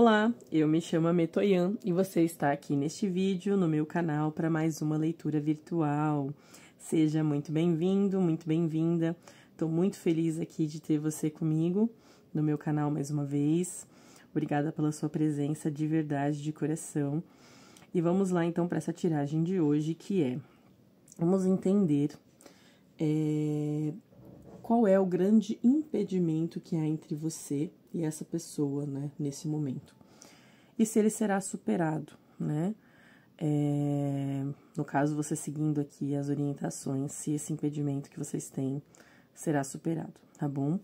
Olá, eu me chamo Metoyan e você está aqui neste vídeo no meu canal para mais uma leitura virtual. Seja muito bem-vindo, muito bem-vinda. Estou muito feliz aqui de ter você comigo no meu canal mais uma vez. Obrigada pela sua presença de verdade, de coração. E vamos lá então para essa tiragem de hoje, que é: vamos entender qual é o grande impedimento que há entre você e essa pessoa, né, nesse momento. E se ele será superado, né? No caso, você seguindo aqui as orientações, se esse impedimento que vocês têm será superado, tá bom?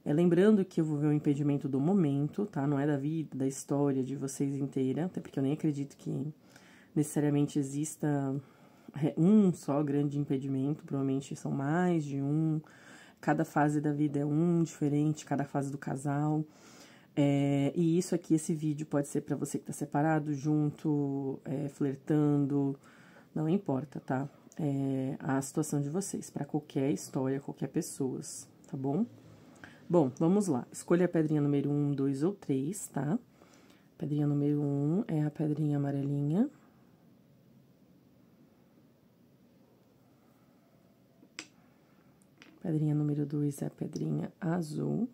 Lembrando que eu vou ver o impedimento do momento, tá? Não é da vida, da história de vocês inteira, até porque eu nem acredito que necessariamente exista um só grande impedimento, provavelmente são mais de um. Cada fase da vida é um diferente, cada fase do casal. E isso aqui, esse vídeo pode ser pra você que tá separado, junto, flertando, não importa, tá? A situação de vocês, pra qualquer história, qualquer pessoa, tá bom? Bom, vamos lá. Escolha a pedrinha número 1, 2 ou 3, tá? Pedrinha número 1 é a pedrinha amarelinha. Pedrinha número 2 é a pedrinha azul.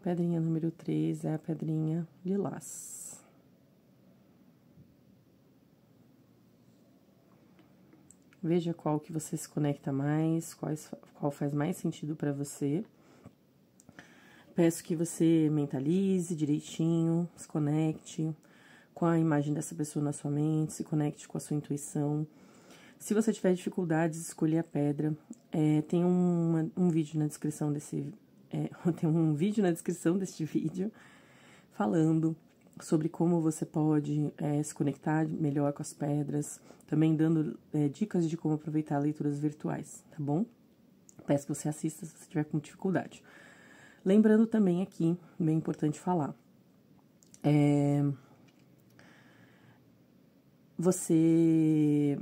Pedrinha número 3 é a pedrinha lilás. Veja qual que você se conecta mais, qual faz mais sentido para você. Peço que você mentalize direitinho, se conecte com a imagem dessa pessoa na sua mente, se conecte com a sua intuição. Se você tiver dificuldades de escolher a pedra, tem um vídeo na descrição desse tem um vídeo na descrição deste vídeo falando sobre como você pode se conectar melhor com as pedras, também dando dicas de como aproveitar leituras virtuais, tá bom? Peço que você assista se você tiver com dificuldade. Lembrando também aqui, bem importante falar, você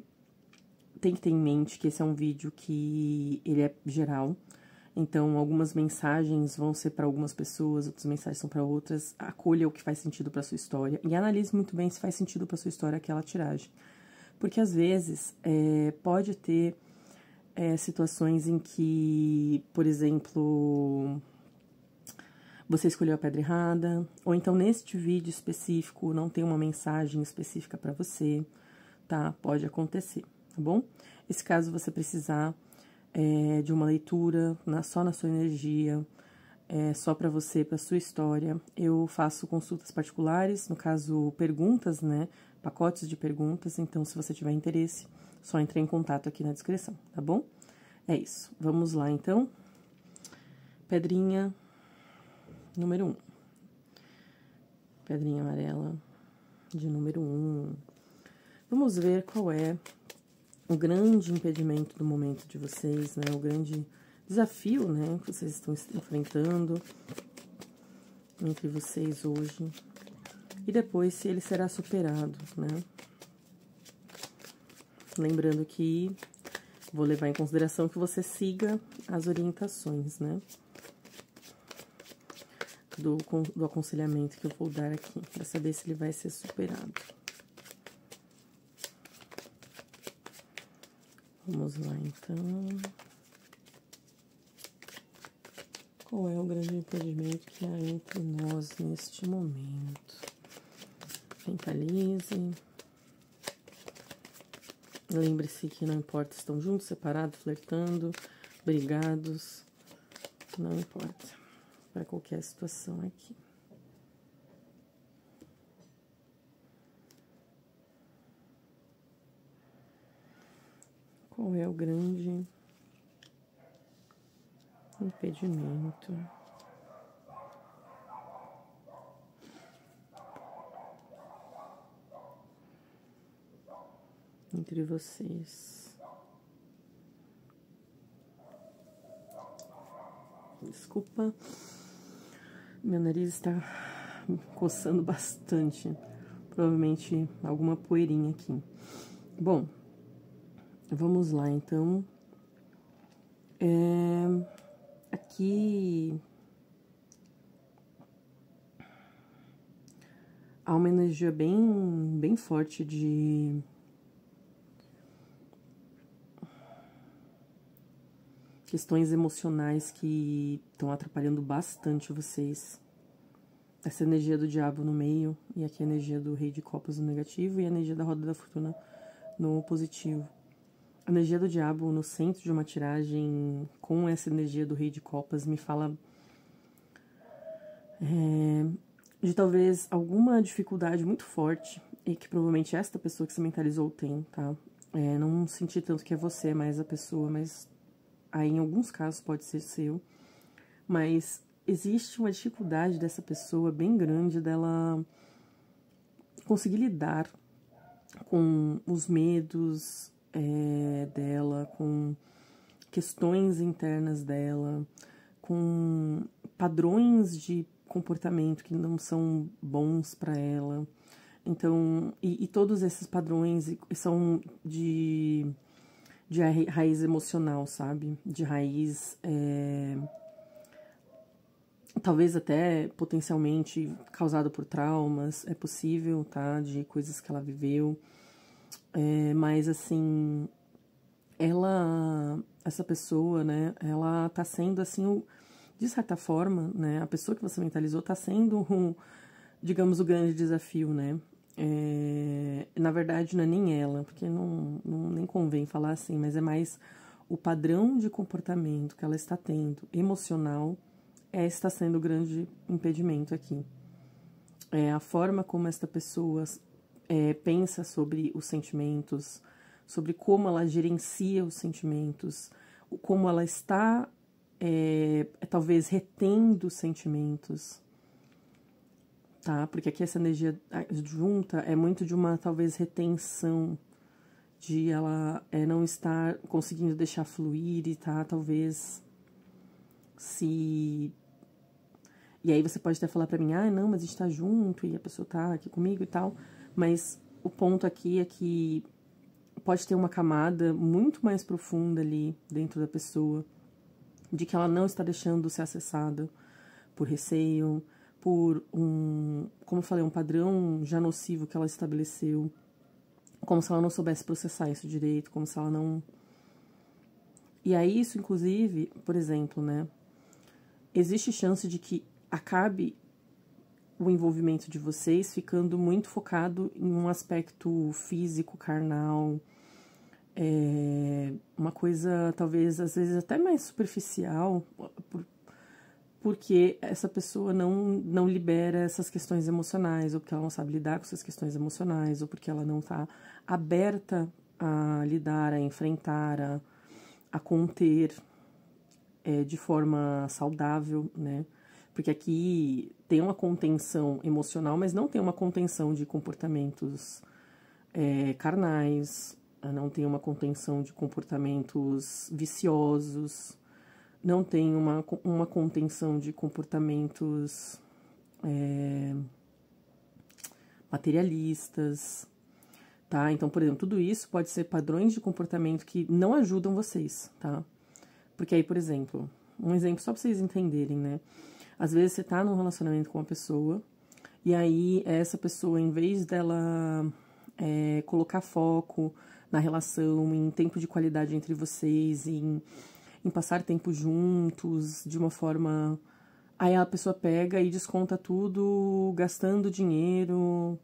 tem que ter em mente que esse é um vídeo que ele é geral, então algumas mensagens vão ser para algumas pessoas, outras mensagens são para outras. Acolha o que faz sentido para sua história e analise muito bem se faz sentido para sua história aquela tiragem, porque às vezes pode ter situações em que, por exemplo, você escolheu a pedra errada, ou então neste vídeo específico não tem uma mensagem específica para você, tá? Pode acontecer, tá bom? Esse caso você precisar de uma leitura só na sua energia, só para você, para sua história, eu faço consultas particulares, no caso perguntas, né? Pacotes de perguntas, então se você tiver interesse, só entre em contato aqui na descrição, tá bom? É isso. Vamos lá então. Pedrinha número 1. Pedrinha amarela de número 1. Vamos ver qual é o grande impedimento do momento de vocês, né? O grande desafio, né? Que vocês estão enfrentando entre vocês hoje. E depois, se ele será superado, né? Lembrando que vou levar em consideração que você siga as orientações, né? Do aconselhamento que eu vou dar aqui, para saber se ele vai ser superado. Vamos lá, então. Qual é o grande impedimento que há entre nós neste momento? Mentalize. Lembre-se que não importa se estão juntos, separados, flertando, brigados. Não importa. Para qualquer situação aqui. Qual é o grande impedimento entre vocês? Desculpa, meu nariz está coçando bastante, provavelmente alguma poeirinha aqui. Bom, vamos lá então. Aqui há uma energia bem forte de questões emocionais que estão atrapalhando bastante vocês. Essa energia do diabo no meio, e aqui a energia do rei de copas no negativo, e a energia da roda da fortuna no positivo. A energia do diabo no centro de uma tiragem com essa energia do rei de copas me fala de talvez alguma dificuldade muito forte, e que provavelmente esta pessoa que se mentalizou tem, tá? Não senti tanto que é você, mais a pessoa, mas aí em alguns casos pode ser seu, mas existe uma dificuldade dessa pessoa bem grande dela conseguir lidar com os medos dela, com questões internas dela, com padrões de comportamento que não são bons para ela. Então, e todos esses padrões são de raiz emocional, sabe? De raiz, talvez até potencialmente causado por traumas, é possível, tá? De coisas que ela viveu. Mas, assim, essa pessoa, né? Ela tá sendo, assim, de certa forma, né? A pessoa que você mentalizou tá sendo, digamos, o grande desafio, né? Na verdade, não é nem ela, porque nem convém falar assim, mas é mais o padrão de comportamento que ela está tendo, emocional, está sendo o grande impedimento aqui. A forma como esta pessoa pensa sobre os sentimentos, sobre como ela gerencia os sentimentos, como ela está, talvez, retendo os sentimentos. Tá? Porque aqui essa energia junta é muito de uma, talvez, retenção, de ela não estar conseguindo deixar fluir e tá, talvez, se... E aí você pode até falar pra mim, não, mas a gente tá junto e a pessoa tá aqui comigo e tal, mas o ponto aqui é que pode ter uma camada muito mais profunda ali dentro da pessoa, de que ela não está deixando ser acessada por receio, por como eu falei, um padrão já nocivo que ela estabeleceu, como se ela não soubesse processar isso direito, como se ela não... E aí isso, inclusive, por exemplo, né, existe chance de que acabe o envolvimento de vocês ficando muito focado em um aspecto físico, carnal, uma coisa, talvez, às vezes até mais superficial, porque essa pessoa não libera essas questões emocionais, ou porque ela não sabe lidar com essas questões emocionais, ou porque ela não está aberta a lidar, a enfrentar, a conter de forma saudável, né? Porque aqui tem uma contenção emocional, mas não tem uma contenção de comportamentos carnais, não tem uma contenção de comportamentos viciosos, não tem uma contenção de comportamentos materialistas, tá? Então, por exemplo, tudo isso pode ser padrões de comportamento que não ajudam vocês, tá? Porque aí, por exemplo, um exemplo só pra vocês entenderem, né? Às vezes você tá num relacionamento com uma pessoa, e aí essa pessoa, em vez dela colocar foco na relação, em tempo de qualidade entre vocês, em passar tempo juntos, de uma forma... Aí a pessoa pega e desconta tudo, gastando dinheiro,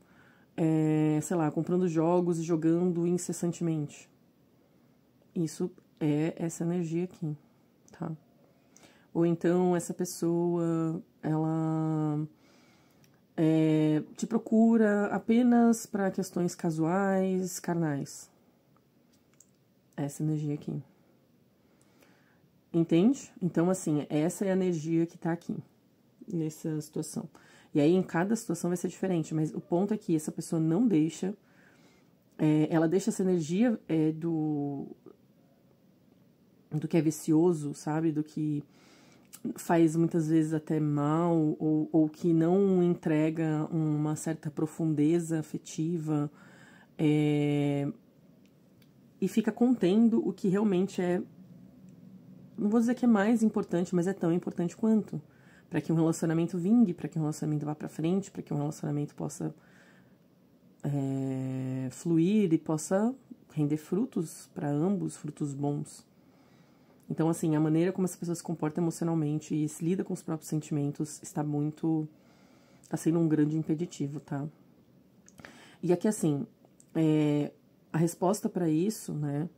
sei lá, comprando jogos e jogando incessantemente. Isso é essa energia aqui, tá? Ou então essa pessoa, ela te procura apenas para questões casuais, carnais. Essa energia aqui. Entende? Então, assim, essa é a energia que tá aqui, nessa situação. E aí, em cada situação vai ser diferente, mas o ponto é que essa pessoa não deixa, ela deixa essa energia do que é vicioso, sabe? Do que faz muitas vezes até mal, ou que não entrega uma certa profundeza afetiva, e fica contendo o que realmente é não vou dizer que é mais importante, mas é tão importante quanto. Para que um relacionamento vingue, para que um relacionamento vá para frente, para que um relacionamento possa fluir e possa render frutos para ambos, frutos bons. Então, assim, a maneira como essa pessoa se comporta emocionalmente e se lida com os próprios sentimentos está sendo um grande impeditivo, tá? E aqui, assim, a resposta para isso, né,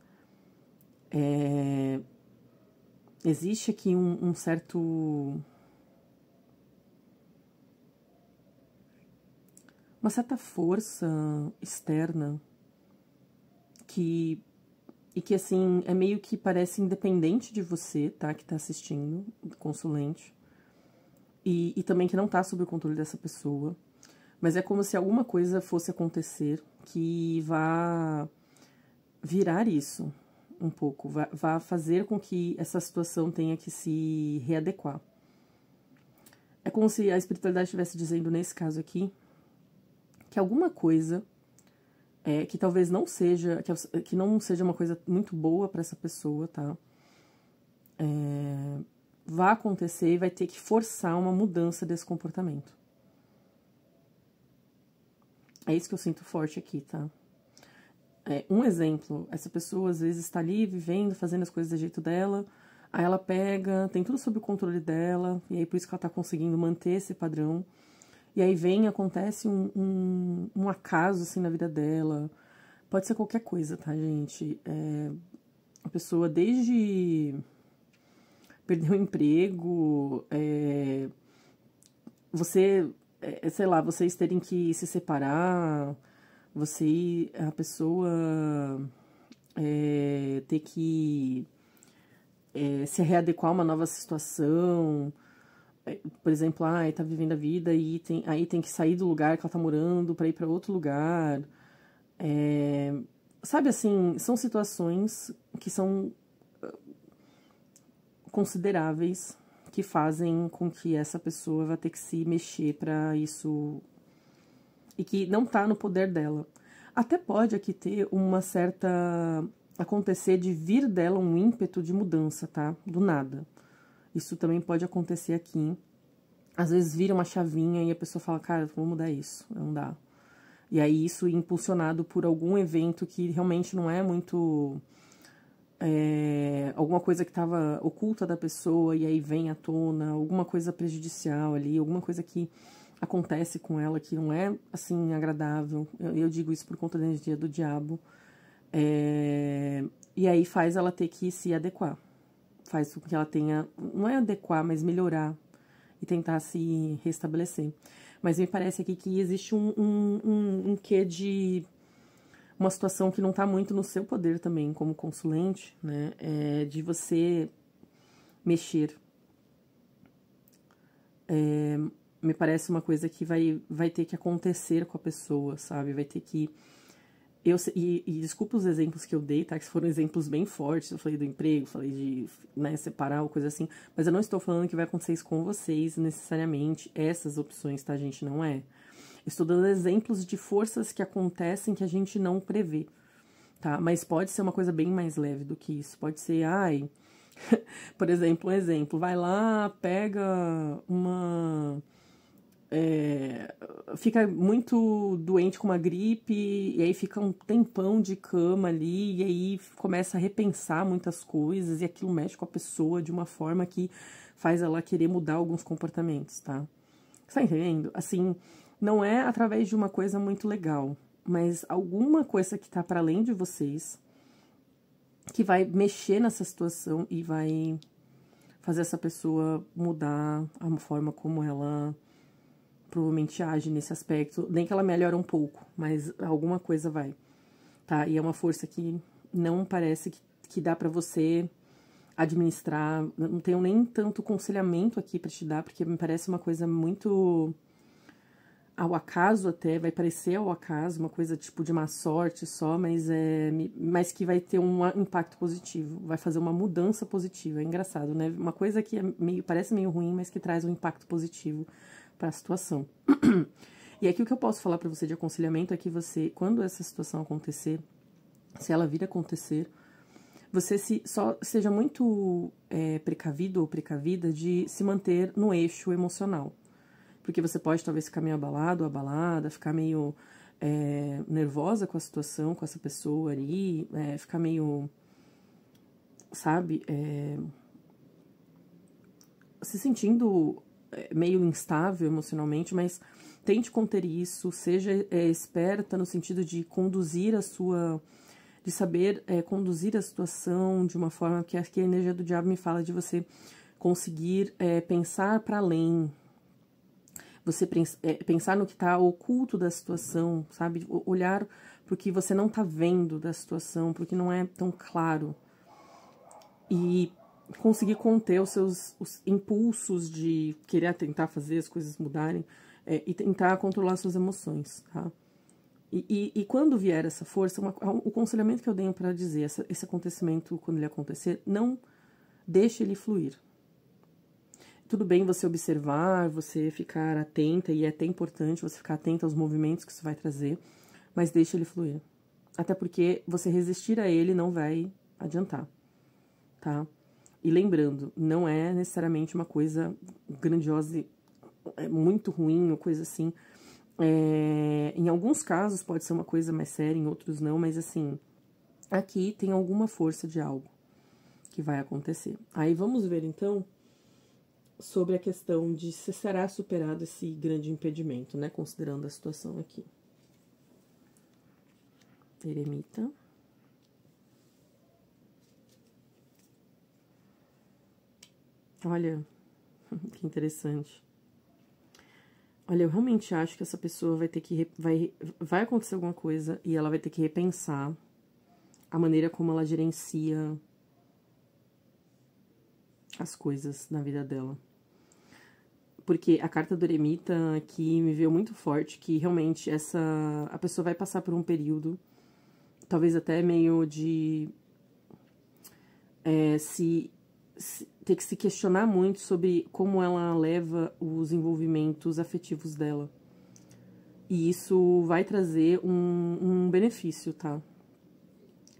existe aqui uma certa força externa que assim, é meio que parece independente de você, tá, que tá assistindo, consulente, e também que não tá sob o controle dessa pessoa, mas é como se alguma coisa fosse acontecer que vá virar isso um pouco, vá fazer com que essa situação tenha que se readequar. É como se a espiritualidade estivesse dizendo, nesse caso aqui, que alguma coisa que talvez não seja, que não seja uma coisa muito boa para essa pessoa, tá? Vai acontecer e vai ter que forçar uma mudança desse comportamento. É isso que eu sinto forte aqui, tá? Um exemplo, essa pessoa às vezes está ali vivendo, fazendo as coisas do jeito dela, aí ela pega, tem tudo sob o controle dela, e aí por isso que ela tá conseguindo manter esse padrão. E aí acontece um acaso, assim, na vida dela. Pode ser qualquer coisa, tá, gente? A pessoa, desde perder o emprego, sei lá, vocês terem que se separar, a pessoa ter que se readequar a uma nova situação. Por exemplo, tá vivendo a vida e aí tem que sair do lugar que ela tá morando para ir para outro lugar. Sabe, assim, são situações que são consideráveis, que fazem com que essa pessoa vá ter que se mexer para isso e que não tá no poder dela. Até pode aqui ter uma certa acontecer de vir dela um ímpeto de mudança, tá? Do nada. Isso também pode acontecer aqui. Às vezes vira uma chavinha e a pessoa fala, cara, vou mudar isso, não dá. E aí isso impulsionado por algum evento que realmente não é muito... alguma coisa que estava oculta da pessoa e aí vem à tona, alguma coisa prejudicial ali, alguma coisa que acontece com ela que não é, assim, agradável. Eu digo isso por conta da energia do diabo. E aí faz ela ter que se adequar. Faz com que ela tenha, não é adequar, mas melhorar e tentar se restabelecer. Mas me parece aqui que existe um quê de uma situação que não está muito no seu poder também, como consulente, né? De você mexer. Me parece uma coisa que vai ter que acontecer com a pessoa, sabe? Vai ter que... E desculpa os exemplos que eu dei, tá? Que foram exemplos bem fortes. Eu falei do emprego, falei de, né, separar ou coisa assim. Mas eu não estou falando que vai acontecer isso com vocês, necessariamente. Essas opções, tá, gente? Não é. Eu estou dando exemplos de forças que acontecem que a gente não prevê, tá? Mas pode ser uma coisa bem mais leve do que isso. Pode ser, por exemplo, um exemplo. Vai lá, pega uma... fica muito doente com uma gripe, e aí fica um tempão de cama ali, e aí começa a repensar muitas coisas, e aquilo mexe com a pessoa de uma forma que faz ela querer mudar alguns comportamentos, tá? Você tá entendendo? Assim, não é através de uma coisa muito legal, mas alguma coisa que tá para além de vocês, que vai mexer nessa situação e vai fazer essa pessoa mudar a forma como ela provavelmente age nesse aspecto, nem que ela melhore um pouco, mas alguma coisa vai, tá? E é uma força que não parece que dá pra você administrar, não tenho nem tanto aconselhamento aqui pra te dar, porque me parece uma coisa muito ao acaso até, vai parecer ao acaso, uma coisa tipo de má sorte só, mas que vai ter um impacto positivo, vai fazer uma mudança positiva, é engraçado, né? Uma coisa que parece meio ruim, mas que traz um impacto positivo para a situação. E aqui o que eu posso falar para você de aconselhamento é que você, quando essa situação acontecer, se ela vir a acontecer, você só seja muito precavido ou precavida de se manter no eixo emocional. Porque você pode talvez ficar meio abalado, abalada, ficar meio nervosa com a situação, com essa pessoa ali, ficar meio, sabe, se sentindo meio instável emocionalmente, mas tente conter isso, seja esperta no sentido de conduzir de saber conduzir a situação de uma forma que a energia do diabo me fala de você conseguir pensar para além, você pensar no que está oculto da situação, sabe? Olhar para o que você não está vendo da situação, porque não é tão claro. E conseguir conter os impulsos de querer tentar fazer as coisas mudarem e tentar controlar suas emoções, tá? E quando vier essa força, o aconselhamento que eu tenho para dizer, esse acontecimento, quando ele acontecer, não deixe ele fluir. Tudo bem você observar, você ficar atenta, e é até importante você ficar atenta aos movimentos que isso vai trazer, mas deixe ele fluir. Até porque você resistir a ele não vai adiantar, tá? E lembrando, não é necessariamente uma coisa grandiosa, muito ruim, ou coisa assim. Em alguns casos pode ser uma coisa mais séria, em outros não, mas assim, aqui tem alguma força de algo que vai acontecer. Aí vamos ver então sobre a questão de se será superado esse grande impedimento, né, considerando a situação aqui. Eremita. Olha, que interessante. Olha, eu realmente acho que essa pessoa vai ter que... vai acontecer alguma coisa e ela vai ter que repensar a maneira como ela gerencia as coisas na vida dela. Porque a carta do eremita aqui me veio muito forte que realmente a pessoa vai passar por um período, talvez até meio de ter que se questionar muito sobre como ela leva os envolvimentos afetivos dela. E isso vai trazer um benefício, tá?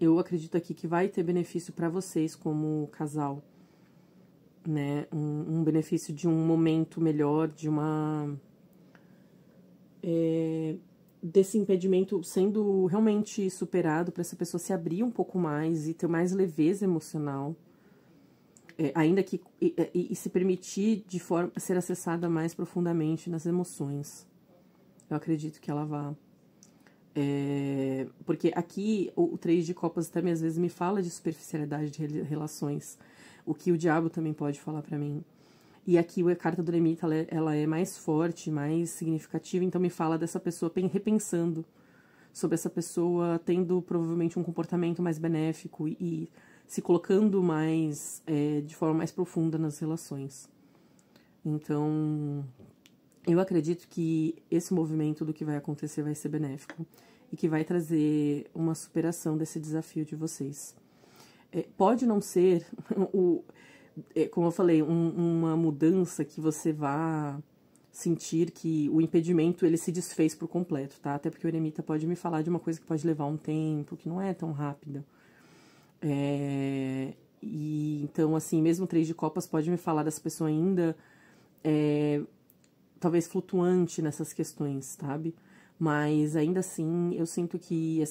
Eu acredito aqui que vai ter benefício para vocês como casal, né? Um benefício de um momento melhor, de desse impedimento sendo realmente superado, para essa pessoa se abrir um pouco mais e ter mais leveza emocional, ainda que e se permitir de forma a ser acessada mais profundamente nas emoções. Eu acredito que ela vá. Porque aqui o 3 de copas também às vezes me fala de superficialidade de relações, o que o diabo também pode falar pra mim. E aqui a carta do eremita ela é mais forte, mais significativa, então me fala dessa pessoa repensando sobre essa pessoa, tendo provavelmente um comportamento mais benéfico e se colocando mais de forma mais profunda nas relações. Então, eu acredito que esse movimento do que vai acontecer vai ser benéfico e que vai trazer uma superação desse desafio de vocês. Pode não ser, como eu falei, uma mudança que você vá sentir que o impedimento ele se desfez por completo, tá? Até porque o eremita pode me falar de uma coisa que pode levar um tempo, que não é tão rápida. E então, assim, mesmo o 3 de copas pode me falar dessa pessoa ainda talvez flutuante nessas questões, sabe? Mas ainda assim eu sinto que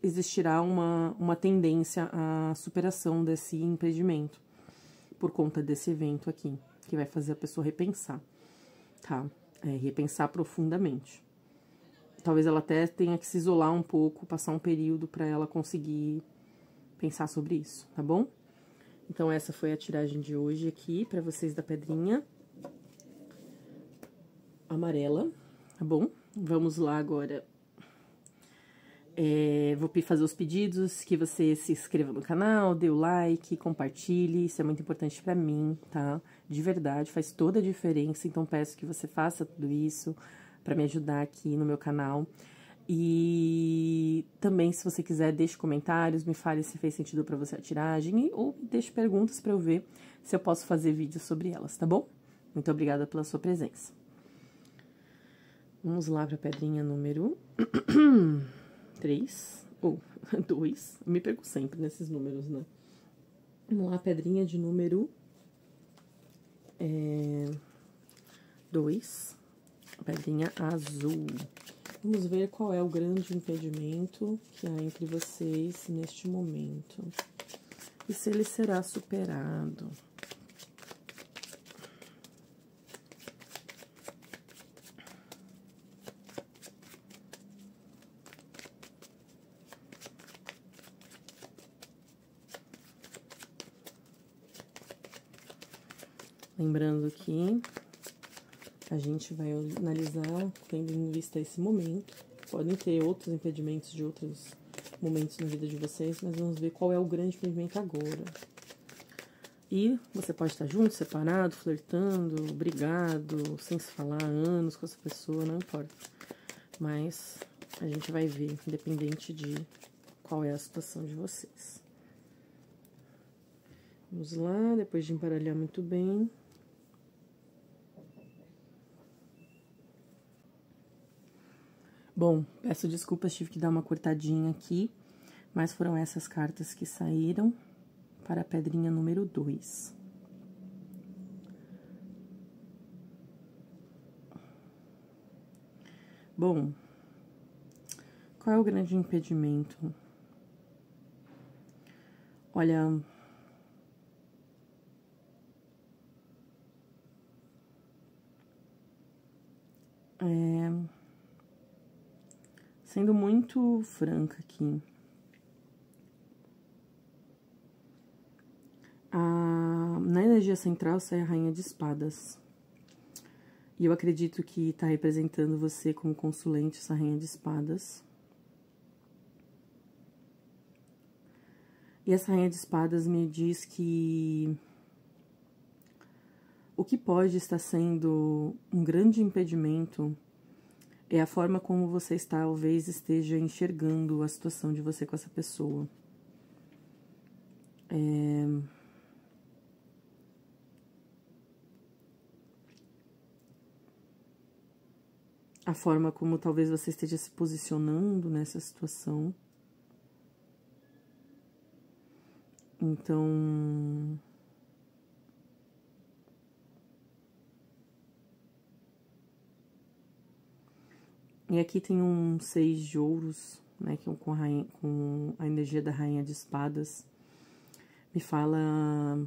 existirá uma tendência à superação desse impedimento por conta desse evento aqui, que vai fazer a pessoa repensar, tá? Repensar profundamente. Talvez ela até tenha que se isolar um pouco, passar um período para ela conseguir pensar sobre isso, tá bom? Então essa foi a tiragem de hoje aqui para vocês da pedrinha amarela, tá bom? Vamos lá agora. Vou fazer os pedidos, que você se inscreva no canal, dê o like, compartilhe, isso é muito importante pra mim, tá? De verdade, faz toda a diferença, então peço que você faça tudo isso pra me ajudar aqui no meu canal. E também, se você quiser, deixe comentários, me fale se fez sentido pra você a tiragem, ou deixe perguntas pra eu ver se eu posso fazer vídeos sobre elas, tá bom? Muito obrigada pela sua presença. Vamos lá pra pedrinha número 3, ou 2, eu me perco sempre nesses números, né? Vamos lá, pedrinha de número 2, pedrinha azul. Vamos ver qual é o grande impedimento que há entre vocês neste momento. E se ele será superado. Lembrando que a gente vai analisar, tendo em vista esse momento. Podem ter outros impedimentos de outros momentos na vida de vocês, mas vamos ver qual é o grande impedimento agora. E você pode estar junto, separado, flertando, brigado, sem se falar há anos com essa pessoa, não importa. Mas a gente vai ver, independente de qual é a situação de vocês. Vamos lá, depois de embaralhar muito bem. Bom, peço desculpas, tive que dar uma cortadinha aqui, mas foram essas cartas que saíram para a pedrinha número 2. Bom, qual é o grande impedimento? Olha, sendo muito franca aqui, na energia central sai a Rainha de Espadas. E eu acredito que está representando você como consulente, essa Rainha de Espadas. E essa Rainha de Espadas me diz que o que pode estar sendo um grande impedimento é a forma como você talvez esteja enxergando a situação de você com essa pessoa. A forma como talvez você esteja se posicionando nessa situação. Então, e aqui tem um 6 de ouros, né, que é com a energia da Rainha de Espadas. Me fala...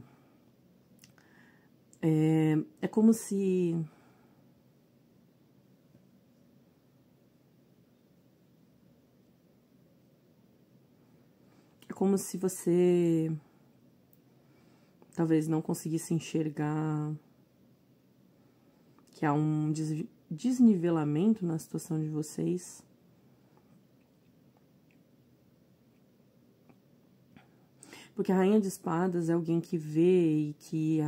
É como se... É como se você talvez não conseguisse enxergar que há um desnivelamento na situação de vocês. Porque a Rainha de Espadas é alguém que vê e que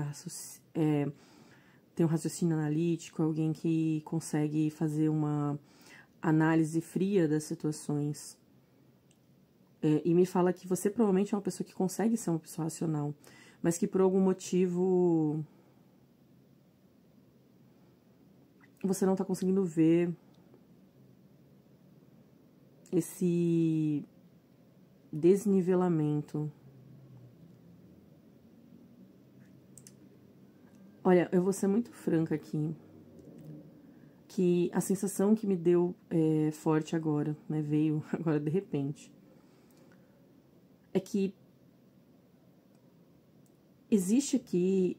tem um raciocínio analítico, é alguém que consegue fazer uma análise fria das situações. E me fala que você provavelmente é uma pessoa que consegue ser uma pessoa racional, mas que por algum motivo você não está conseguindo ver esse desnivelamento. Olha, eu vou ser muito franca aqui, que a sensação que me deu forte agora, né, veio agora de repente, é que existe aqui,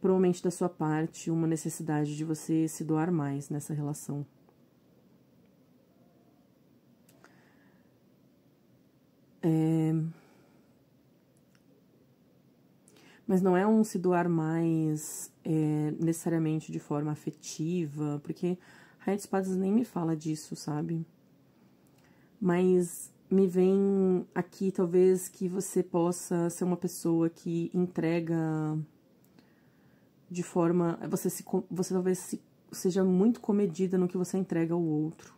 provavelmente da sua parte, uma necessidade de você se doar mais nessa relação. Mas não é um se doar mais necessariamente de forma afetiva, porque a Rainha de Espadas nem me fala disso, sabe? Mas me vem aqui, talvez, que você possa ser uma pessoa que entrega de forma... Você talvez seja muito comedida no que você entrega ao outro.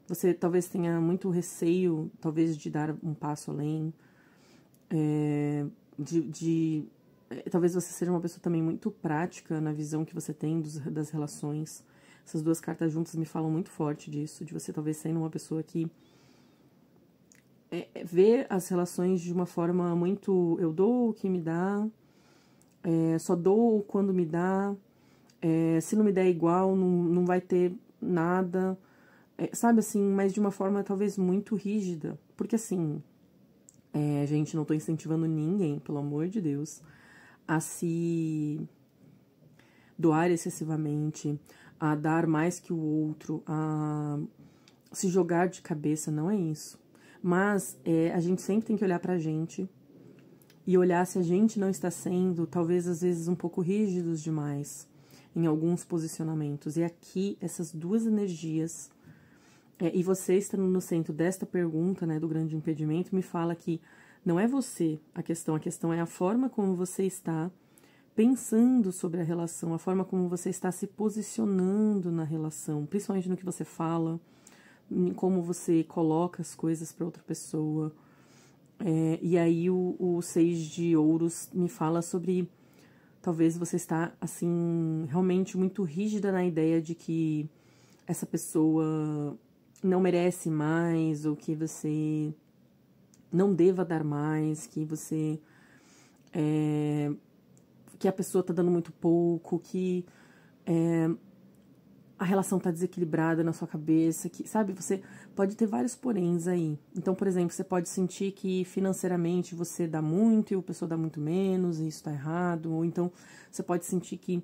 Você talvez tenha muito receio, talvez, de dar um passo além. Talvez você seja uma pessoa também muito prática na visão que você tem das relações. Essas duas cartas juntas me falam muito forte disso, de você talvez sendo uma pessoa que ver as relações de uma forma muito... Eu dou o que me dá, só dou quando me dá, se não me der igual, não vai ter nada, sabe assim, mas de uma forma talvez muito rígida. Porque assim, gente, não tô incentivando ninguém, pelo amor de Deus, a se doar excessivamente, a dar mais que o outro, a se jogar de cabeça, não é isso. Mas a gente sempre tem que olhar pra gente e olhar se a gente não está sendo, talvez às vezes, um pouco rígidos demais em alguns posicionamentos. E aqui, essas duas energias, e você estando no centro desta pergunta, né, do grande impedimento, me fala que não é você a questão é a forma como você está pensando sobre a relação, a forma como você está se posicionando na relação, principalmente no que você fala, em como você coloca as coisas para outra pessoa. E aí o 6 de ouros me fala sobre talvez você está assim realmente muito rígida na ideia de que essa pessoa não merece mais, ou que você não deva dar mais, que você que a pessoa está dando muito pouco, que a relação está desequilibrada na sua cabeça, que, sabe, você pode ter vários poréns aí. Então, por exemplo, você pode sentir que financeiramente você dá muito e a pessoa dá muito menos, e isso está errado. Ou então, você pode sentir que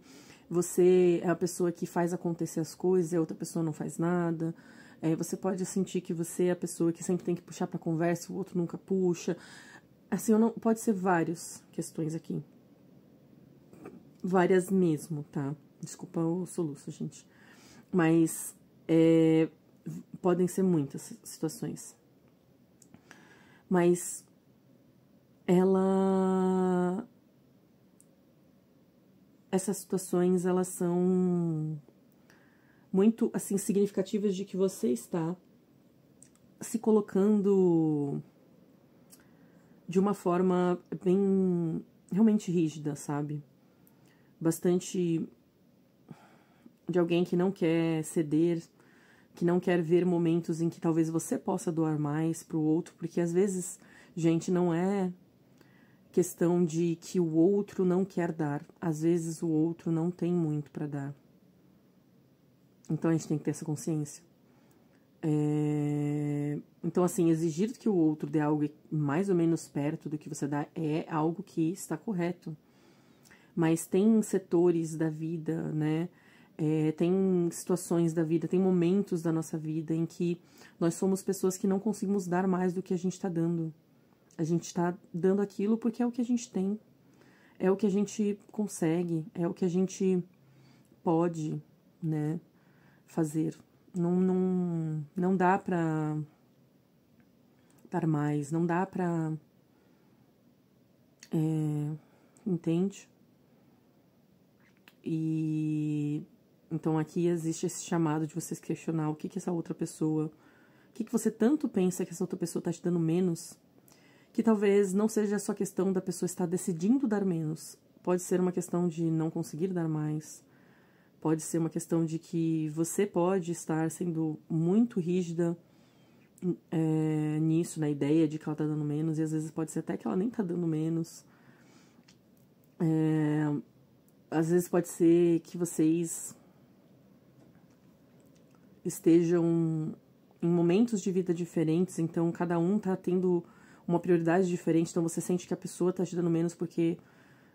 você é a pessoa que faz acontecer as coisas e a outra pessoa não faz nada. Você pode sentir que você é a pessoa que sempre tem que puxar para conversa e o outro nunca puxa. Assim, pode ser várias questões aqui. Várias mesmo, tá? Desculpa o soluço, gente. Mas podem ser muitas situações. Mas essas situações, elas são muito, assim, significativas de que você está se colocando de uma forma bem, realmente rígida, sabe? Bastante de alguém que não quer ceder, que não quer ver momentos em que talvez você possa doar mais pro outro, porque às vezes, gente, não é questão de que o outro não quer dar. Às vezes o outro não tem muito para dar. Então a gente tem que ter essa consciência. Então, assim, exigir que o outro dê algo mais ou menos perto do que você dá é algo que está correto. Mas tem setores da vida, né? Tem situações da vida, tem momentos da nossa vida em que nós somos pessoas que não conseguimos dar mais do que a gente está dando. A gente está dando aquilo porque é o que a gente tem, é o que a gente consegue, é o que a gente pode, né, fazer. Não dá pra dar mais, não dá pra... entende? E então aqui existe esse chamado de vocês questionar o que essa outra pessoa... O que você tanto pensa que essa outra pessoa está te dando menos, que talvez não seja só questão da pessoa estar decidindo dar menos. Pode ser uma questão de não conseguir dar mais. Pode ser uma questão de que você pode estar sendo muito rígida nisso, na ideia de que ela tá dando menos, e às vezes pode ser até que ela nem tá dando menos. Às vezes pode ser que vocês estejam em momentos de vida diferentes, então cada um tá tendo uma prioridade diferente, então você sente que a pessoa tá te dando menos porque,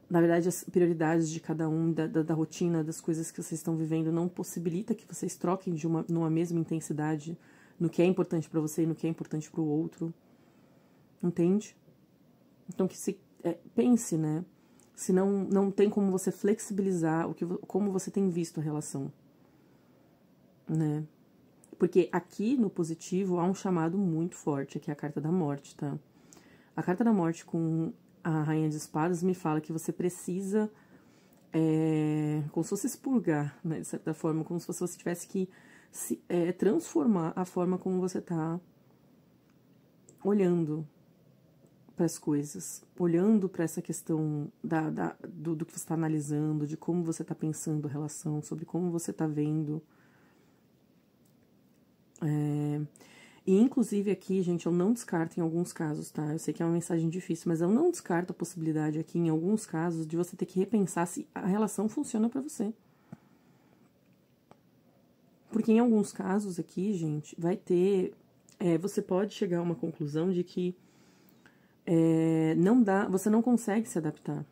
na verdade, as prioridades de cada um, da rotina, das coisas que vocês estão vivendo, não possibilita que vocês troquem numa mesma intensidade no que é importante pra você e no que é importante pro outro. Entende? Então que se pense, né? Se não tem como você flexibilizar como você tem visto a relação, né? Porque aqui no positivo há um chamado muito forte, que é a carta da morte, tá? A carta da morte com a Rainha de Espadas me fala que você precisa, como se fosse expurgar, né? De certa forma, como se você tivesse que transformar a forma como você tá olhando para as coisas, olhando para essa questão do que você está analisando, de como você está pensando a relação, sobre como você está vendo. E, inclusive, aqui, gente, eu não descarto em alguns casos, tá? Eu sei que é uma mensagem difícil, mas eu não descarto a possibilidade aqui, em alguns casos, de você ter que repensar se a relação funciona pra você. Porque em alguns casos aqui, gente, vai ter... você pode chegar a uma conclusão de que não dá, você não consegue se adaptar.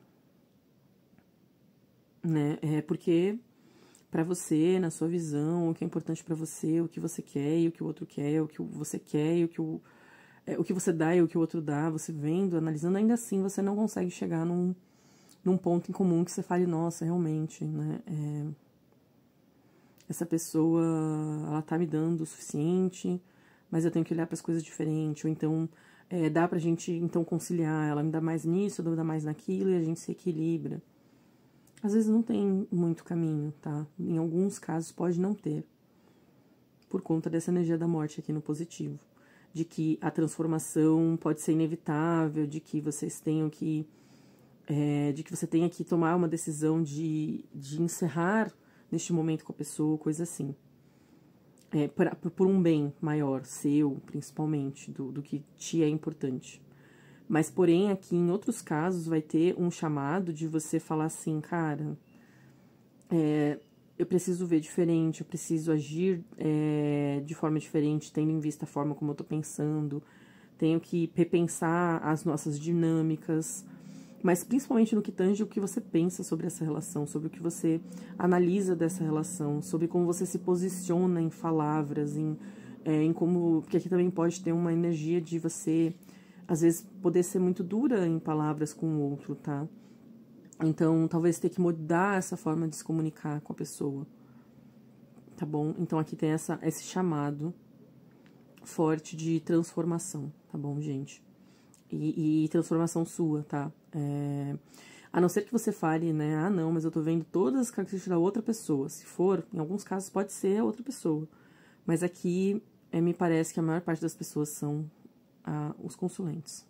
Né? Porque pra você, na sua visão, o que é importante pra você, o que você quer e o que o outro quer, o que você quer e o que você dá e o que o outro dá, você vendo, analisando, ainda assim você não consegue chegar num ponto em comum que você fale, nossa, realmente, né? Essa pessoa, ela tá me dando o suficiente, mas eu tenho que olhar para as coisas diferente, ou então dá pra gente então conciliar, ela me dá mais nisso, eu dou mais naquilo e a gente se equilibra. Às vezes não tem muito caminho, tá? Em alguns casos pode não ter, por conta dessa energia da morte aqui no positivo, de que a transformação pode ser inevitável, de que vocês tenham que de que você tenha que tomar uma decisão de encerrar neste momento com a pessoa, coisa assim. Por um bem maior, seu, principalmente, do que te é importante. Mas, porém, aqui em outros casos vai ter um chamado de você falar assim, cara, eu preciso ver diferente, eu preciso agir de forma diferente, tendo em vista a forma como eu tô pensando, tenho que repensar as nossas dinâmicas, mas principalmente no que tange o que você pensa sobre essa relação, sobre o que você analisa dessa relação, sobre como você se posiciona em palavras, em como... Porque aqui também pode ter uma energia de você, às vezes, poder ser muito dura em palavras com o outro, tá? Então, talvez ter que mudar essa forma de se comunicar com a pessoa, tá bom? Então, aqui tem esse chamado forte de transformação, tá bom, gente? E transformação sua, tá? A não ser que você fale, né? Ah, não, mas eu tô vendo todas as características da outra pessoa. Se for, em alguns casos pode ser a outra pessoa. Mas aqui, me parece que a maior parte das pessoas são os consulentes,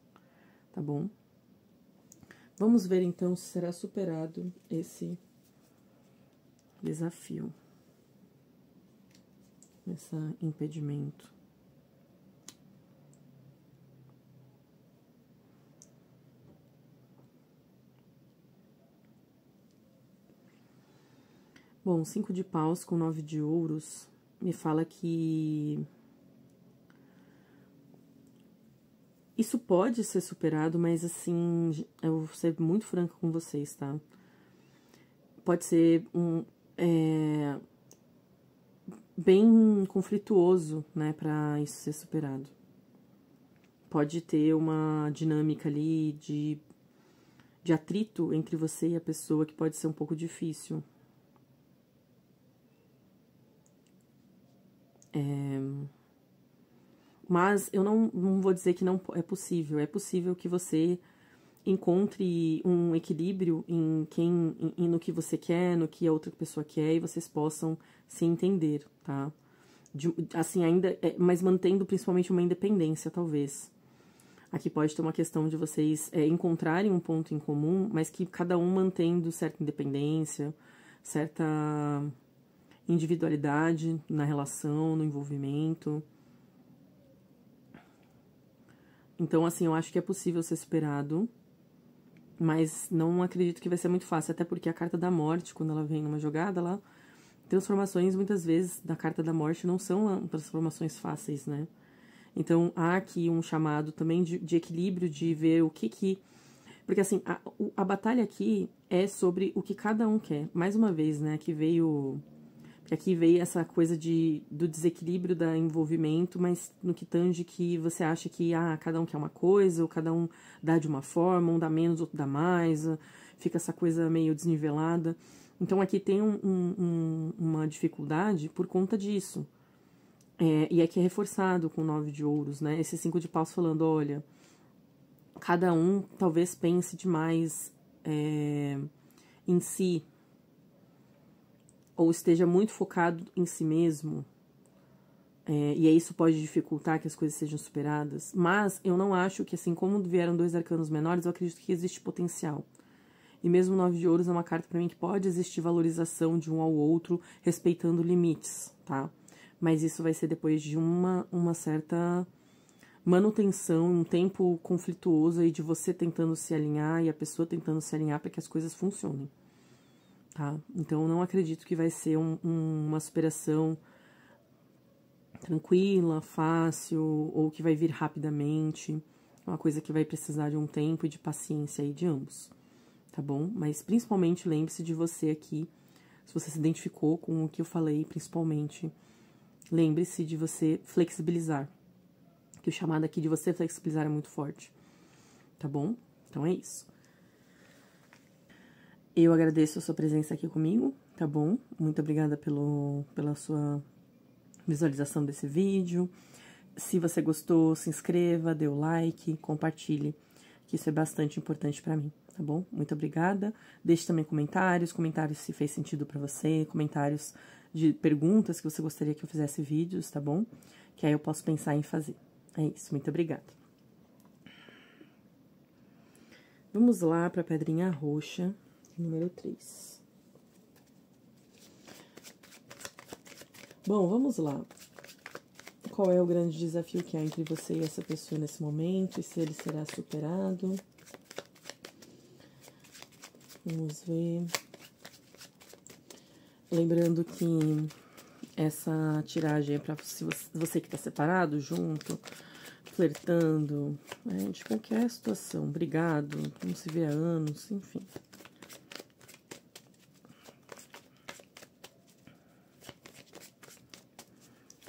tá bom? Vamos ver, então, se será superado esse desafio, esse impedimento. Bom, 5 de paus com 9 de ouros me fala que isso pode ser superado, mas assim, eu vou ser muito franca com vocês, tá? Pode ser bem conflituoso, né, pra isso ser superado. Pode ter uma dinâmica ali de atrito entre você e a pessoa que pode ser um pouco difícil. Mas eu não vou dizer que não é possível. É possível que você encontre um equilíbrio no que você quer, no que a outra pessoa quer, e vocês possam se entender, tá? Assim, ainda, mas mantendo principalmente uma independência, talvez. Aqui pode ter uma questão de vocês encontrarem um ponto em comum, mas que cada um mantendo certa independência, certa individualidade na relação, no envolvimento. Então, assim, eu acho que é possível ser superado, mas não acredito que vai ser muito fácil, até porque a carta da morte, quando ela vem numa jogada, transformações, muitas vezes, da carta da morte não são transformações fáceis, né? Então, há aqui um chamado também de equilíbrio, de ver o que... Porque, assim, a batalha aqui é sobre o que cada um quer. Mais uma vez, né, aqui veio essa coisa do desequilíbrio da envolvimento, mas no que tange que você acha que cada um quer uma coisa, ou cada um dá de uma forma, um dá menos, outro dá mais, fica essa coisa meio desnivelada. Então, aqui tem uma dificuldade por conta disso. E aqui é reforçado com 9 de ouros, né? Esse 5 de paus falando, olha, cada um talvez pense demais em si, ou esteja muito focado em si mesmo, e aí isso pode dificultar que as coisas sejam superadas, mas eu não acho que, assim, como vieram 2 arcanos menores, eu acredito que existe potencial. E mesmo 9 de ouros é uma carta pra mim que pode existir valorização de um ao outro, respeitando limites, tá? mas isso vai ser depois de uma certa manutenção, um tempo conflituoso aí de você tentando se alinhar e a pessoa tentando se alinhar para que as coisas funcionem, tá? Então, eu não acredito que vai ser uma superação tranquila, fácil, ou que vai vir rapidamente. É uma coisa que vai precisar de um tempo e de paciência aí de ambos, tá bom? Mas principalmente lembre-se de você aqui, se você se identificou com o que eu falei, principalmente, lembre-se de você flexibilizar, que o chamado aqui de você flexibilizar é muito forte, tá bom? Então é isso. Eu agradeço a sua presença aqui comigo, tá bom? Muito obrigada pela sua visualização desse vídeo. Se você gostou, se inscreva, dê o like, compartilhe, que isso é bastante importante pra mim, tá bom? Muito obrigada. Deixe também comentários se fez sentido pra você, comentários de perguntas que você gostaria que eu fizesse vídeos, tá bom? Que aí eu posso pensar em fazer. É isso, muito obrigada. Vamos lá pra pedrinha roxa, número 3. Bom, vamos lá. Qual é o grande desafio que há entre você e essa pessoa nesse momento? E se ele será superado? Vamos ver. Lembrando que essa tiragem é pra você que tá separado, junto, flertando, né, de qualquer situação. Brigado, não se vê há anos, enfim.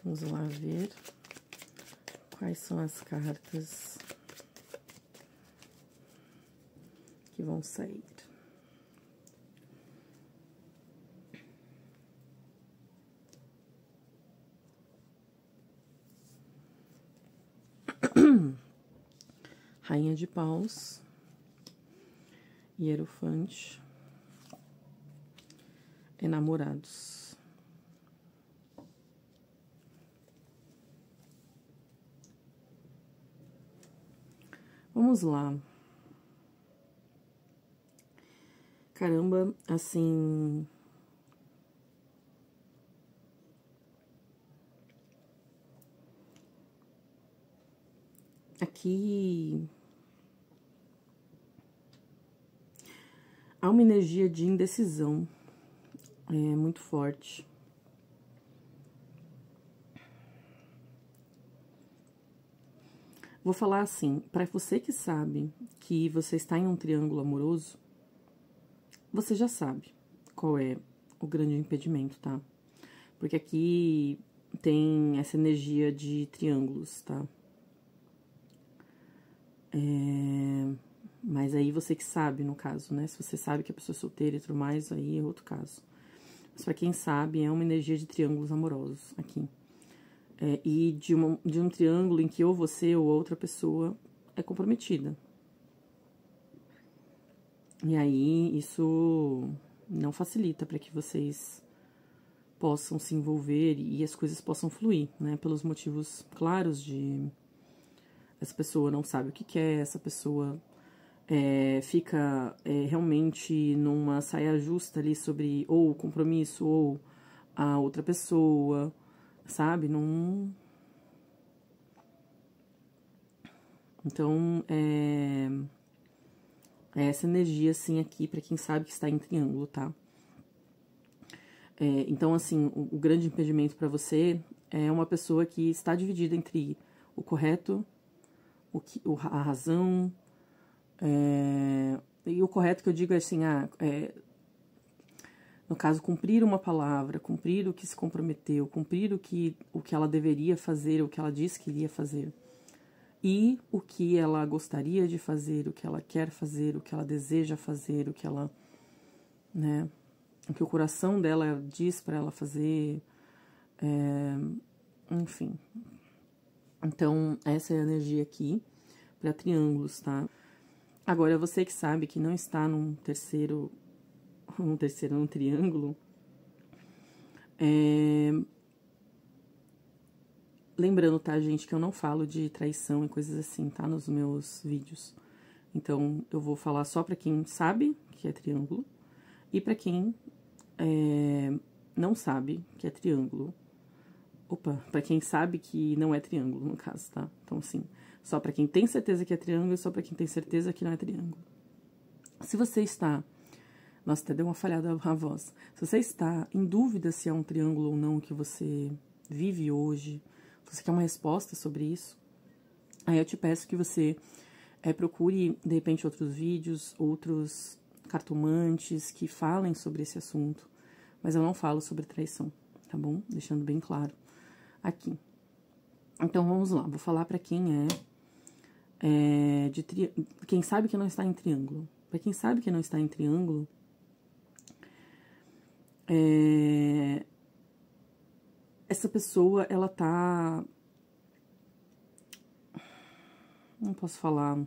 Vamos lá ver quais são as cartas que vão sair. Rainha de Paus, Hierofante, Enamorados. Vamos lá. Caramba, assim... Aqui... há uma energia de indecisão muito forte. Vou falar assim, para você que sabe que você está em um triângulo amoroso, você já sabe qual é o grande impedimento, tá? Porque aqui tem essa energia de triângulos, tá? Mas aí você que sabe, no caso, né? Se você sabe que a pessoa é solteira e tudo mais, aí é outro caso. Mas pra quem sabe, é uma energia de triângulos amorosos aqui. E de um triângulo em que ou você ou outra pessoa é comprometida. E aí, isso não facilita para que vocês possam se envolver e as coisas possam fluir, né? Pelos motivos claros de... essa pessoa não sabe o que quer, essa pessoa fica realmente numa saia justa ali sobre ou o compromisso ou a outra pessoa, sabe? Não... Então, essa energia, assim, aqui, pra quem sabe que está em triângulo, tá? Então, assim, o grande impedimento pra você é uma pessoa que está dividida entre o correto, a razão, e o correto que eu digo é assim, no caso, cumprir uma palavra, cumprir o que se comprometeu, cumprir o que ela deveria fazer, o que ela disse que iria fazer. E o que ela gostaria de fazer, o que ela quer fazer, o que ela deseja fazer, o que ela, né, o que o coração dela diz para ela fazer, enfim. Então, essa é a energia aqui para triângulos, tá? Agora, você que sabe que não está num triângulo, lembrando, tá, gente, que eu não falo de traição e coisas assim, tá, nos meus vídeos. Então, eu vou falar só pra quem sabe que é triângulo e pra quem não sabe que é triângulo. Opa, pra quem sabe que não é triângulo, no caso, tá? Então, assim, só pra quem tem certeza que é triângulo e só pra quem tem certeza que não é triângulo. Se você está... Nossa, até deu uma falhada a voz. Se você está em dúvida se é um triângulo ou não que você vive hoje, se você quer uma resposta sobre isso, aí eu te peço que você procure, de repente, outros vídeos, outros cartomantes que falem sobre esse assunto. Mas eu não falo sobre traição, tá bom? Deixando bem claro aqui. Então, vamos lá. Vou falar pra quem quem sabe que não está em triângulo. Pra quem sabe que não está em triângulo, essa pessoa, ela tá... Não posso falar...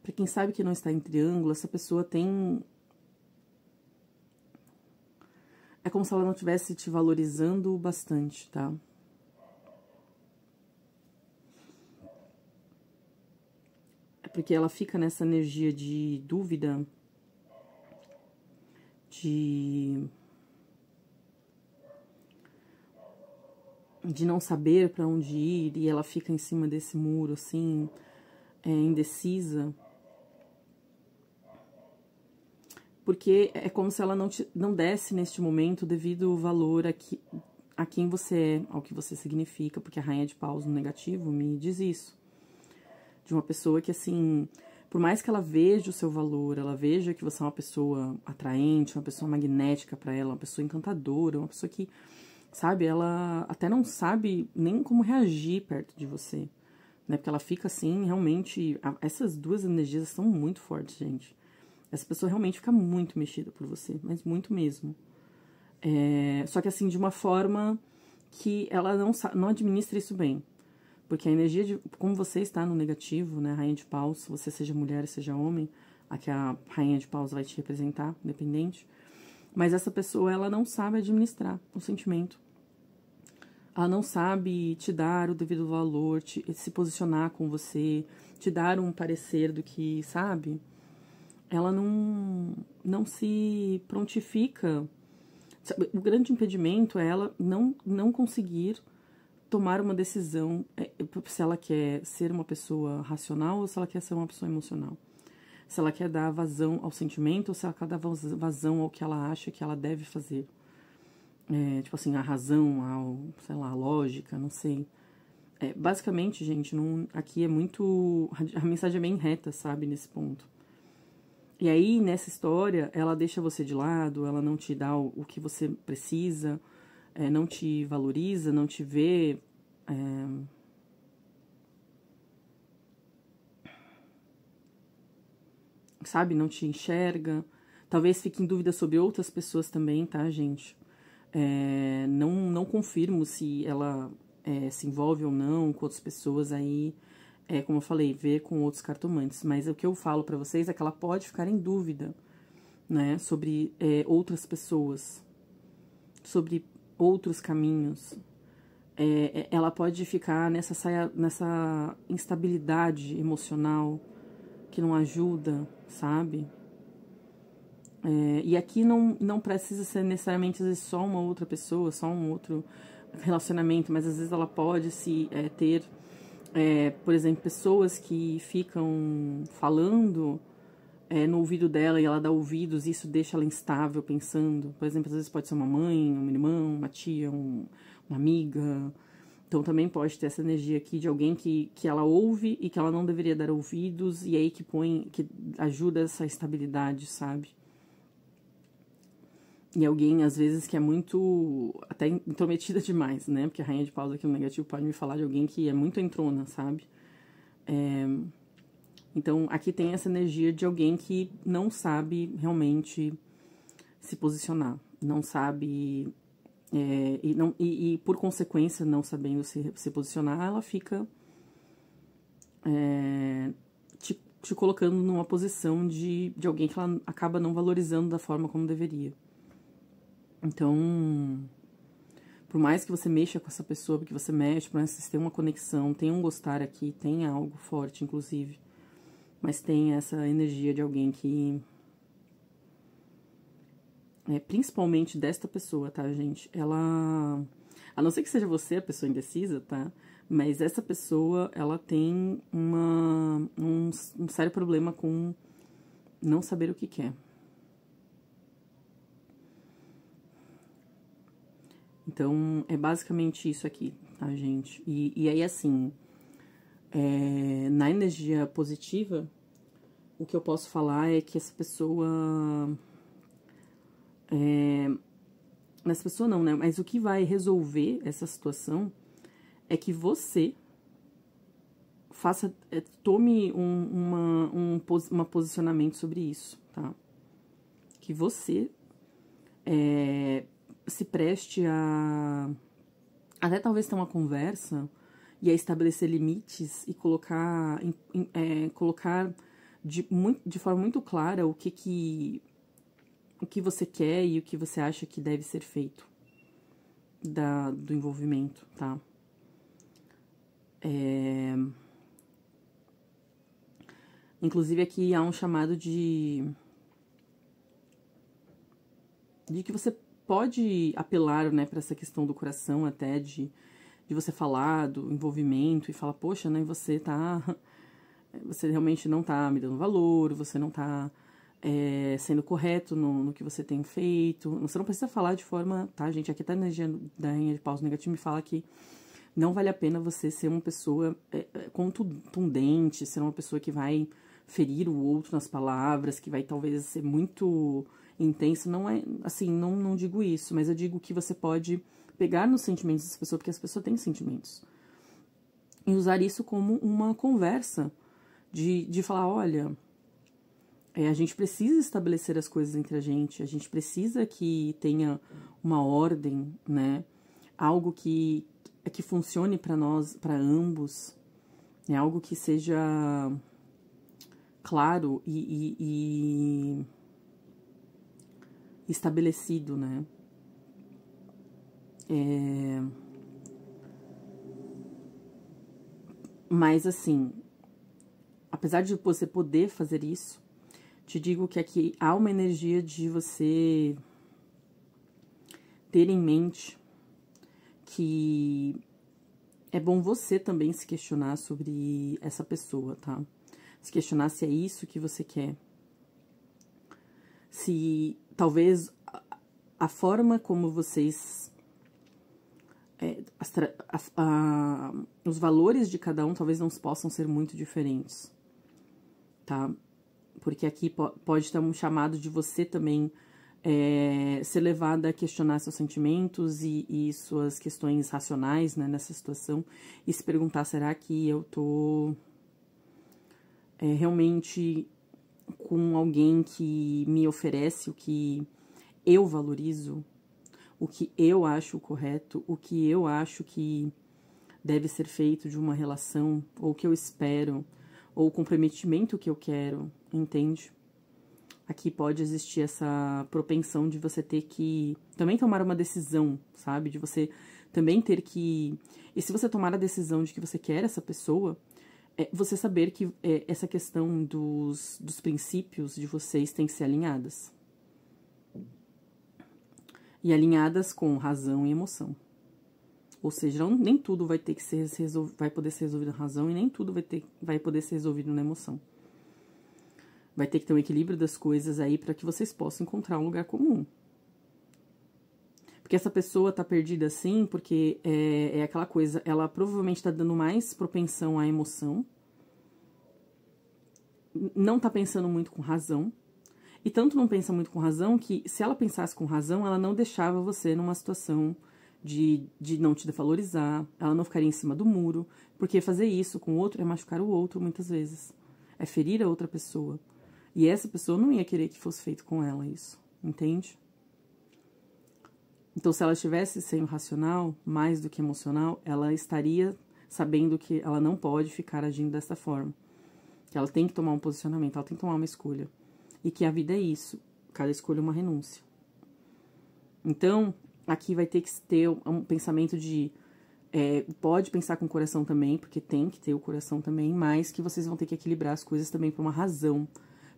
Pra quem sabe que não está em triângulo, essa pessoa tem... É como se ela não estivesse te valorizando bastante, tá? É porque ela fica nessa energia de dúvida, de não saber pra onde ir, e ela fica em cima desse muro, assim, indecisa. Porque é como se ela não desse neste momento o devido valor a quem você é, ao que você significa, porque a Rainha de Paus no negativo me diz isso. De uma pessoa que, assim, por mais que ela veja o seu valor, ela veja que você é uma pessoa atraente, uma pessoa magnética pra ela, uma pessoa encantadora, uma pessoa que, sabe, ela até não sabe nem como reagir perto de você, né? Porque ela fica assim, realmente, essas duas energias são muito fortes, gente. Essa pessoa realmente fica muito mexida por você, mas muito mesmo. Só que assim, de uma forma que ela não administra isso bem. Porque a energia de... Como você está no negativo, né, Rainha de Paus, você seja mulher, seja homem, a que a Rainha de Paus vai te representar, independente. Mas essa pessoa, ela não sabe administrar o sentimento. Ela não sabe te dar o devido valor, se posicionar com você, te dar um parecer do que, sabe? Ela não se prontifica. O grande impedimento é ela não conseguir tomar uma decisão se ela quer ser uma pessoa racional ou se ela quer ser uma pessoa emocional. Se ela quer dar vazão ao sentimento ou se ela quer dar vazão ao que ela acha que ela deve fazer. Tipo assim, a razão, sei lá, a lógica, não sei. Basicamente, gente, aqui é muito... A mensagem é bem reta, sabe, nesse ponto. E aí, nessa história, ela deixa você de lado, ela não te dá o que você precisa, não te valoriza, não te vê... sabe, não te enxerga. Talvez fique em dúvida sobre outras pessoas também, tá, gente? Não confirmo se ela se envolve ou não com outras pessoas aí... como eu falei, ver com outros cartomantes. Mas o que eu falo pra vocês é que ela pode ficar em dúvida, né, sobre outras pessoas, sobre outros caminhos. Ela pode ficar nessa instabilidade emocional que não ajuda, sabe? E aqui não precisa ser necessariamente às vezes, só uma outra pessoa, só um outro relacionamento, mas às vezes ela pode ter... por exemplo, pessoas que ficam falando no ouvido dela e ela dá ouvidos e isso deixa ela instável pensando. Por exemplo, às vezes pode ser uma mãe, uma irmã, uma tia, uma amiga. Então também pode ter essa energia aqui de alguém que ela ouve e que ela não deveria dar ouvidos e aí que ajuda essa estabilidade, sabe? E alguém, às vezes, que é muito, até intrometida demais, né? Porque a Rainha de Paus aqui no negativo pode me falar de alguém que é muito entrona, sabe? Então, aqui tem essa energia de alguém que não sabe realmente se posicionar. Não sabe... e por consequência, não sabendo se posicionar, ela fica te colocando numa posição de alguém que ela acaba não valorizando da forma como deveria. Então, por mais que você mexa com essa pessoa, porque você mexe, por mais que você tenha uma conexão, tenha um gostar aqui, tenha algo forte, inclusive, mas tem essa energia de alguém que principalmente desta pessoa, tá, gente? Ela, a não ser que seja você a pessoa indecisa, tá? Mas essa pessoa, ela tem um sério problema com não saber o que quer. Então, é basicamente isso aqui, tá, gente? E aí, assim, na energia positiva, o que eu posso falar é que essa pessoa... Essa pessoa não, né? Mas o que vai resolver essa situação é que você tome um posicionamento sobre isso, tá? Que você se preste a até talvez ter uma conversa e a estabelecer limites e colocar de forma muito clara o que você quer e o que você acha que deve ser feito do envolvimento, tá? Inclusive aqui há um chamado de que você pode apelar, né, para essa questão do coração até, de você falar do envolvimento e falar, poxa, né, você realmente não tá me dando valor, você não tá sendo correto no que você tem feito. Você não precisa falar de forma, tá, gente, aqui tá a energia da Rainha de Paus negativo me fala que não vale a pena você ser uma pessoa contundente, ser uma pessoa que vai ferir o outro nas palavras, que vai talvez ser muito intensa. Não é assim, não digo isso, mas eu digo que você pode pegar nos sentimentos dessa pessoa, porque essa pessoa tem sentimentos, e usar isso como uma conversa de falar, olha, a gente precisa estabelecer as coisas entre a gente precisa que tenha uma ordem, né, algo que funcione para nós, para ambos, né, algo que seja claro e estabelecido, né. Mas, assim, apesar de você poder fazer isso, te digo que aqui há uma energia de você ter em mente que é bom você também se questionar sobre essa pessoa, tá? Se questionar se é isso que você quer. Se talvez a forma como vocês... os valores de cada um talvez não possam ser muito diferentes, tá? Porque aqui pode ter um chamado de você também ser levada a questionar seus sentimentos e suas questões racionais, né, nessa situação, e se perguntar, será que eu tô realmente com alguém que me oferece o que eu valorizo, o que eu acho correto, o que eu acho que deve ser feito de uma relação, ou o que eu espero, ou o comprometimento que eu quero, entende? Aqui pode existir essa propensão de você ter que também tomar uma decisão, sabe? De você também ter que... E se você tomar a decisão de que você quer essa pessoa, você saber que essa questão dos princípios de vocês tem que ser alinhadas. E alinhadas com razão e emoção. Ou seja, nem tudo vai ter que vai poder ser resolvido na razão e nem tudo vai poder ser resolvido na emoção. Vai ter que ter um equilíbrio das coisas aí para que vocês possam encontrar um lugar comum. Porque essa pessoa tá perdida assim, porque é aquela coisa, ela provavelmente tá dando mais propensão à emoção, não tá pensando muito com razão, e tanto não pensa muito com razão que, se ela pensasse com razão, ela não deixava você numa situação de não te desvalorizar, ela não ficaria em cima do muro, porque fazer isso com o outro é machucar o outro muitas vezes, é ferir a outra pessoa. E essa pessoa não ia querer que fosse feito com ela isso, entende? Então, se ela estivesse sendo racional, mais do que emocional, ela estaria sabendo que ela não pode ficar agindo dessa forma. Que ela tem que tomar um posicionamento, ela tem que tomar uma escolha. E que a vida é isso, cada escolha é uma renúncia. Então, aqui vai ter que ter um pensamento de... pode pensar com o coração também, porque tem que ter o coração também, mas que vocês vão ter que equilibrar as coisas também por uma razão,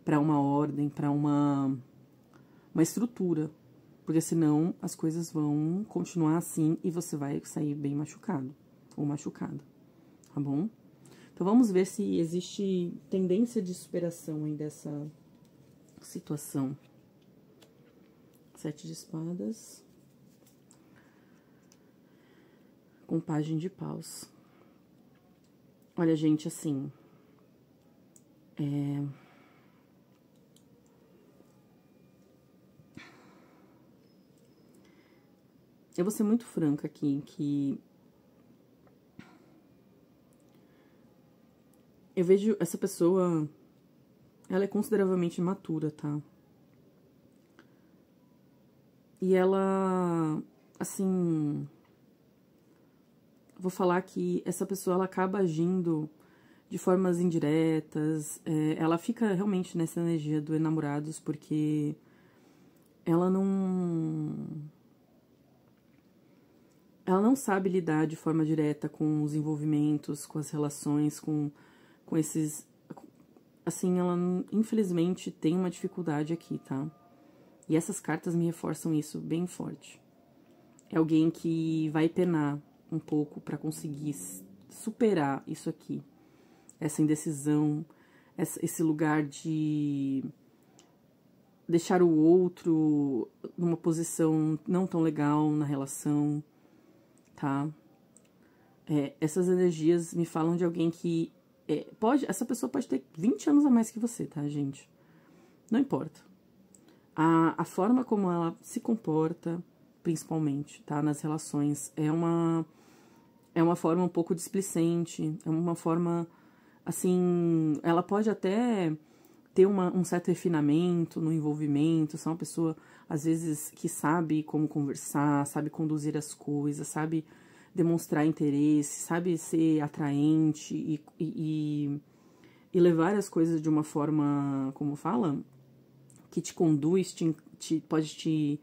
para uma ordem, para uma estrutura, Porque senão as coisas vão continuar assim e você vai sair bem machucado ou machucada, tá bom? Então vamos ver se existe tendência de superação aí dessa situação. 7 de espadas. Com Pagem de Paus. Olha, gente, assim... Eu vou ser muito franca aqui, que... Eu vejo essa pessoa... Ela é consideravelmente imatura, tá? E ela... Assim... Vou falar que essa pessoa, ela acaba agindo de formas indiretas. Ela fica realmente nessa energia do enamorados, porque ela não sabe lidar de forma direta com os envolvimentos, com as relações, com esses... Assim, ela, infelizmente, tem uma dificuldade aqui, tá? E essas cartas me reforçam isso bem forte. É alguém que vai penar um pouco para conseguir superar isso aqui. Essa indecisão, esse lugar de deixar o outro numa posição não tão legal na relação, tá? Essas energias me falam de alguém que essa pessoa pode ter 20 anos a mais que você, tá, gente? Não importa. A forma como ela se comporta, principalmente, tá? Nas relações, é uma forma um pouco displicente, é uma forma, assim... Ela pode até ter um certo refinamento no envolvimento, ser uma pessoa, às vezes, que sabe como conversar, sabe conduzir as coisas, sabe demonstrar interesse, sabe ser atraente e levar as coisas de uma forma, como fala, que te conduz, pode te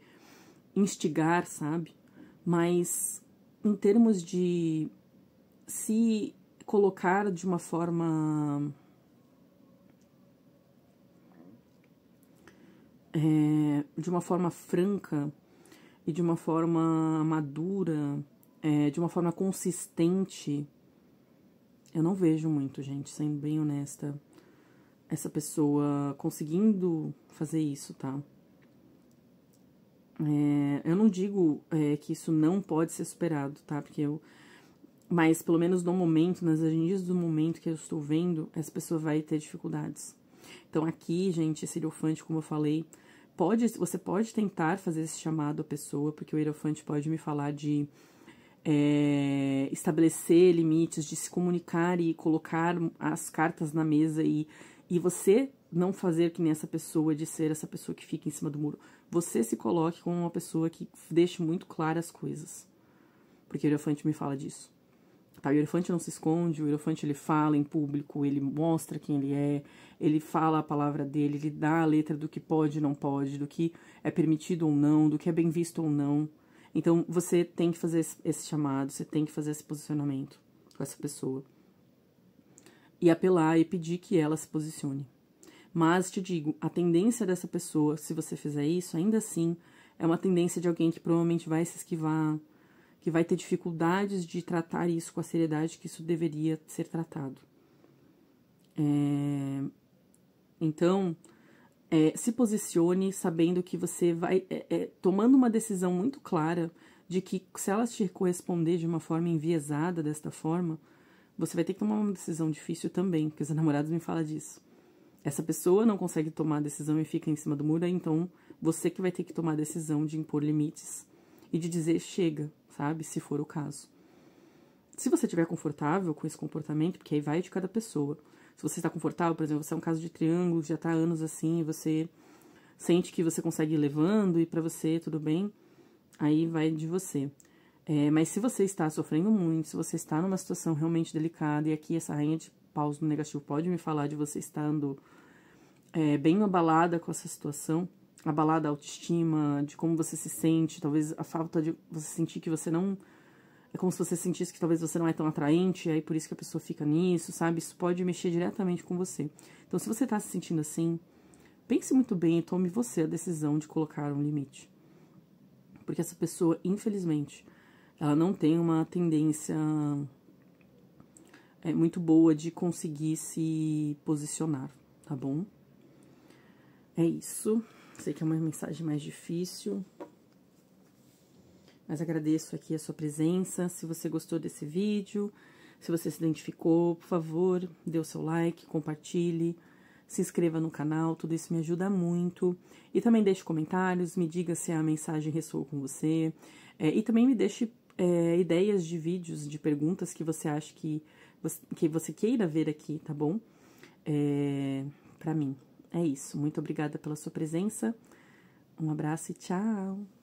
instigar, sabe? Mas em termos de se colocar de uma forma franca e de uma forma madura, de uma forma consistente, eu não vejo muito, gente, sendo bem honesta, essa pessoa conseguindo fazer isso, tá? Eu não digo que isso não pode ser superado, tá? Mas pelo menos no momento, nas energias do momento que eu estou vendo, essa pessoa vai ter dificuldades. Então aqui, gente, esse hierophante, como eu falei, você pode tentar fazer esse chamado à pessoa, porque o hierophante pode me falar de estabelecer limites, de se comunicar e colocar as cartas na mesa e você não fazer que nem essa pessoa, de ser essa pessoa que fica em cima do muro. Você se coloque como uma pessoa que deixe muito claras as coisas. Porque o hierophante me fala disso. Tá? O hierophante não se esconde, o hierophante ele fala em público, ele mostra quem ele é, ele fala a palavra dele, ele dá a letra do que pode e não pode, do que é permitido ou não, do que é bem visto ou não. Então, você tem que fazer esse chamado, você tem que fazer esse posicionamento com essa pessoa. E apelar e pedir que ela se posicione. Mas, te digo, a tendência dessa pessoa, se você fizer isso, ainda assim, é uma tendência de alguém que provavelmente vai se esquivar, que vai ter dificuldades de tratar isso com a seriedade que isso deveria ser tratado. Então, se posicione sabendo que você vai... tomando uma decisão muito clara de que se ela te corresponder de uma forma enviesada desta forma, você vai ter que tomar uma decisão difícil também, porque os namorados me falam disso. Essa pessoa não consegue tomar a decisão e fica em cima do muro, então você que vai ter que tomar a decisão de impor limites e de dizer chega, sabe? Se for o caso. Se você estiver confortável com esse comportamento, porque aí vai de cada pessoa. Se você está confortável, por exemplo, você é um caso de triângulo, já está há anos assim, e você sente que você consegue ir levando e para você tudo bem, aí vai de você. Mas se você está sofrendo muito, se você está numa situação realmente delicada, e aqui essa rainha de paus no negativo pode me falar de você estando bem abalada com essa situação, abalada a autoestima, de como você se sente, talvez a falta de você sentir que você não... É como se você sentisse que talvez você não é tão atraente, e aí por isso que a pessoa fica nisso, sabe? Isso pode mexer diretamente com você. Então, se você está se sentindo assim, pense muito bem e tome você a decisão de colocar um limite. Porque essa pessoa, infelizmente, ela não tem uma tendência muito boa de conseguir se posicionar, tá bom? É isso. Sei que é uma mensagem mais difícil, mas agradeço aqui a sua presença. Se você gostou desse vídeo, se você se identificou, por favor, dê o seu like, compartilhe, se inscreva no canal, tudo isso me ajuda muito. E também deixe comentários, me diga se a mensagem ressoou com você. E também me deixe ideias de vídeos, de perguntas que você acha que você queira ver aqui, tá bom? Pra mim. É isso. Muito obrigada pela sua presença. Um abraço e tchau!